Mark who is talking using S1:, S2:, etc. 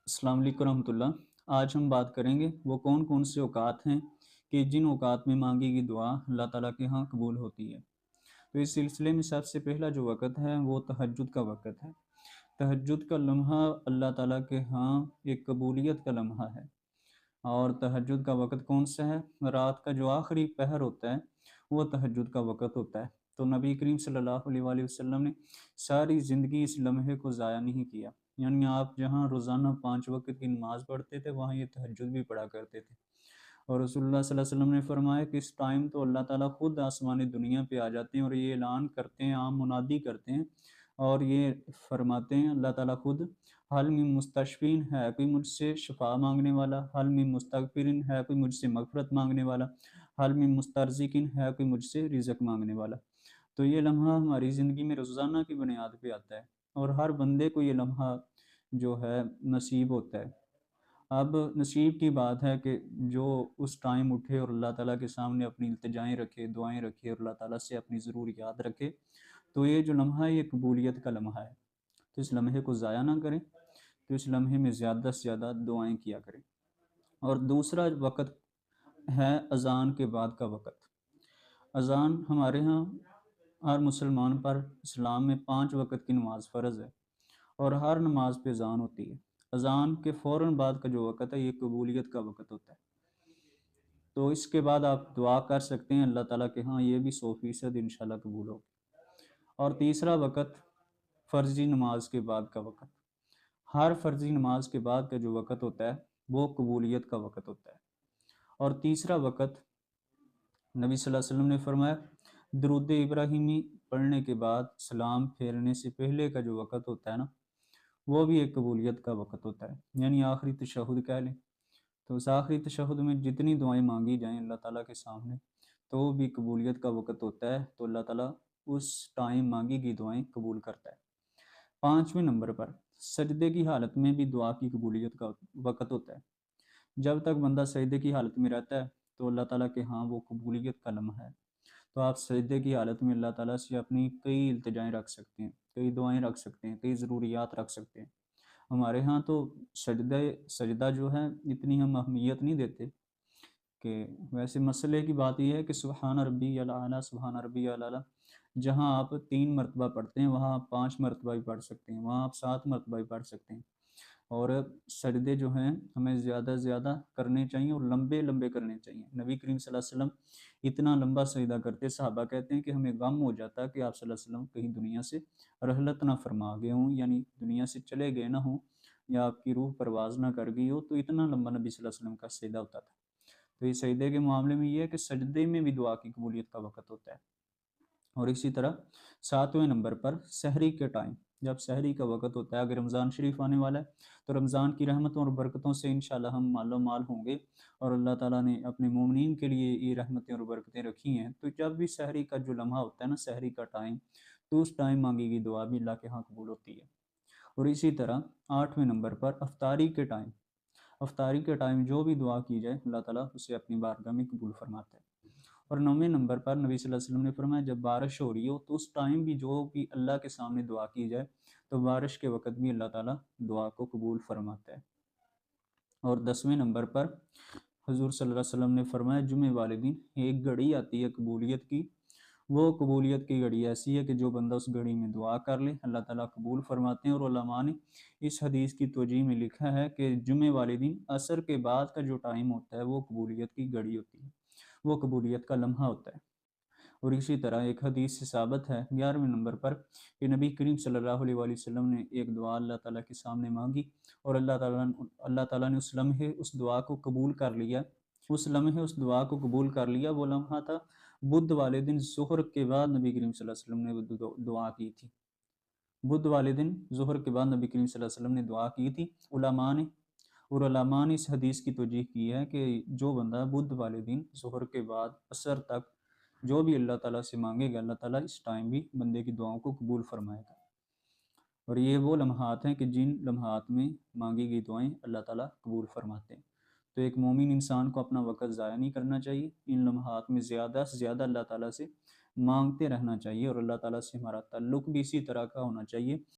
S1: अस्सलाम वालेकुम रहमतुल्लाह। आज हम बात करेंगे वो कौन कौन से औकात हैं कि जिन औकात में मांगी गई दुआ अल्लाह ताला के यहाँ कबूल होती है। तो इस सिलसिले में सबसे पहला जो वक़्त है वो तहज्जुद का वक़्त है। तहज्जुद का लम्हा अल्लाह ताला के यहाँ एक कबूलियत का लम्हा है। और तहज्जुद का वक़्त कौन-सा है? रात का जो आखिरी पहर होता है, वो तहज्जुद का वक़्त होता है। तो नबी करीम सल्लल्लाहु अलैहि वसल्लम ने सारी ज़िंदगी इस लम्हे को ज़ाया नहीं किया। यानी आप जहाँ रोज़ाना 5 वक़्त की नमाज़ पढ़ते थे, वहाँ ये तहज्जुद भी पढ़ा करते थे। और रसूलुल्लाह सल्लल्लाहु अलैहि वसल्लम ने फरमाया कि इस टाइम तो अल्लाह ताला खुद आसमानी दुनिया पे आ जाते हैं और ये ऐलान करते हैं, आम मुनादी करते हैं और ये फरमाते हैं अल्लाह ताला खुद, हल मिन मुस्तशफ़ीन, है कोई मुझसे शफ़ा माँगने वाला, हल मिन मुस्तगफ़िरिन, है कोई मुझसे मग़फ़िरत माँगने वाला, हल मिन मुस्तरज़िकिन, है कोई मुझसे रिज़्क़ माँगने वाला। तो ये लम्हा हमारी ज़िंदगी में रोज़ाना की बुनियाद पे आता है और हर बंदे को ये लम्हा जो है नसीब होता है। अब नसीब की बात है कि जो उस टाइम उठे और अल्लाह ताला के सामने अपनी इल्तिजाएँ रखे, दुआएँ रखे और अल्लाह ताला से अपनी ज़रूरियात रखे, तो ये जो लम्हा है ये कबूलियत का लम्हा है। तो इस लम्हे को ज़ाया ना करें, तो इस लम्हे में ज़्यादा से ज़्यादा दुआएँ किया करें। और दूसरा वक़्त है अज़ान के बाद का वक़्त। अज़ान हमारे यहाँ हर मुसलमान पर इस्लाम में 5 वक़्त की नमाज़ फ़र्ज़ है और हर नमाज़ पे अज़ान होती है। अज़ान के फ़ौरन बाद का जो वक़्त है ये कबूलियत का वक़्त होता है। तो इसके बाद आप दुआ कर सकते हैं अल्लाह ताला के यहाँ, ये भी 100% इंशाल्लाह कबूल होगी। और तीसरा वक़्त फ़र्ज़ी नमाज के बाद का वक़्त। हर फ़र्ज़ी नमाज के बाद का जो वक़्त होता है वो कबूलियत का वक़्त होता है। और तीसरा वक़्त नबी सल्लल्लाहु अलैहि वसल्लम ने फरमाया दुरूद इब्राहिमी पढ़ने के बाद सलाम फेरने से पहले का जो वक़्त होता है ना, वो भी एक कबूलियत का वक़्त होता है। यानी आखिरी तशहुद कह लें। तो उस आखिरी तशहुद में जितनी दुआएँ माँगी जाएँ अल्लाह ताला के सामने, तो वो भी कबूलियत का वक़्त होता है। तो अल्लाह ताला उस टाइम माँगी गई दुआएँ कबूल करता है। 5वें नंबर पर सजदे की हालत में भी दुआ की कबूलियत का वक़्त होता है। जब तक बंदा सजदे की हालत में रहता है, तो अल्लाह ताला के यहाँ वो कबूलियत का लम्हा है। तो आप सजदे की हालत में अल्लाह ताला से अपनी कई इल्तिजाएँ रख सकते हैं, कई दुआएँ रख सकते हैं, कई ज़रूरियात रख सकते हैं। हमारे यहाँ तो सजदा जो है इतनी हम अहमियत नहीं देते कि वैसे मसले की बात ये है कि सुबहान रब्बियल आला, सुबहान रब्बियल आला, जहाँ आप 3 मरतबा पढ़ते हैं, वहाँ आप 5 मरतबा भी पढ़ सकते हैं, वहाँ आप 7 मरतबा भी पढ़ सकते हैं। और सजदे जो हैं हमें ज़्यादा से ज़्यादा करने चाहिए और लंबे-लंबे करने चाहिए। नबी करीम सल्लल्लाहु अलैहि वसल्लम इतना लंबा सजदा करते, सहाबा कहते हैं कि हमें गम हो जाता कि आप सल्लल्लाहु अलैहि वसल्लम कहीं दुनिया से रहलत ना फरमा गए हों, यानी दुनिया से चले गए ना हों या आपकी रूह परवाज़ ना कर गई हो, तो इतना लंबा नबी सल्लल्लाहु अलैहि वसल्लम का सजदा होता था। तो ये सजदे के मामले में ये है कि सजदे में भी दुआ की कबूलियत का वक़्त होता है। और इसी तरह 7वें नंबर पर सहरी के टाइम, जब सहरी का वक़्त होता है, अगर रमज़ान शरीफ आने वाला है, तो रमज़ान की रहमतों और बरकतों से इंशाअल्लाह हम मालो-माल होंगे और अल्लाह ताला ने अपने मोमिनीन के लिए ये रहमतें और बरकतें रखी हैं। तो जब भी सहरी का जो लम्हा होता है ना, सहरी का टाइम, तो उस टाइम माँगी गई दुआ भी अल्लाह के यहाँ कबूल होती है। और इसी तरह 8वें नंबर पर अफ्तारी के टाइम, अफ्तारी के टाइम जो भी दुआ की जाए, अल्लाह ताला उसे अपनी बारगाह में कबूल फरमाता है। और 9वें नंबर पर नबी सल्लल्लाहु अलैहि वसल्लम ने फरमाया जब बारिश हो रही हो तो उस टाइम भी जो भी अल्लाह के सामने दुआ की जाए, तो बारिश के वक़्त भी अल्लाह ताला दुआ को कबूल फरमाता है। और 10वें नंबर पर हुज़ूर सल्लल्लाहु अलैहि वसल्लम ने फरमाया जुमे वाले दिन एक घड़ी आती है कबूलियत की, वो कबूलियत की घड़ी ऐसी है कि जो बंदा उस घड़ी में दुआ कर ले, अल्लाह ताला कबूल फरमाते हैं। और उलमा ने इस हदीस की तौजीह में लिखा है कि जुमे वाले दिन असर के बाद का जो टाइम होता है, वो कबूलियत की घड़ी होती है, वो कबूलियत का लम्हा होता है। और इसी तरह एक हदीस से साबित है 11वें नंबर पर कि नबी करीम सल्लल्लाहु अलैहि वसल्लम ने एक दुआ अल्लाह ताला के सामने मांगी और अल्लाह ताला ने उस लम्हे उस दुआ को कबूल कर लिया। उस लम्हे उस दुआ को कबूल कर लिया। वो लम्हा था बुध वाले दिन ज़ुहर के बाद नबी करीम सल्लल्लाहु अलैहि वसल्लम ने वो दुआ की थी। बुध वाले दिन ज़ुहर के बाद नबी करीम सल्लल्लाहु अलैहि वसल्लम ने दुआ की थी। उलमा ने इस हदीस की तौजीह की है कि जो बंदा बुध वाले दिन ज़ुहर के बाद असर तक जो भी अल्लाह ताला से मांगेगा, अल्लाह ताला इस टाइम भी बंदे की दुआओं को कबूल फरमाएगा। और ये वो लम्हात हैं कि जिन लम्हात में मांगी गई दुआएं अल्लाह ताला कबूल फरमाते हैं। तो एक मोमिन इंसान को अपना वक़्त ज़ाया नहीं करना चाहिए। इन लम्हात में ज़्यादा से ज़्यादा अल्लाह ताला से मांगते रहना चाहिए और अल्लाह ताला से हमारा ताल्लुक़ भी इसी तरह का होना चाहिए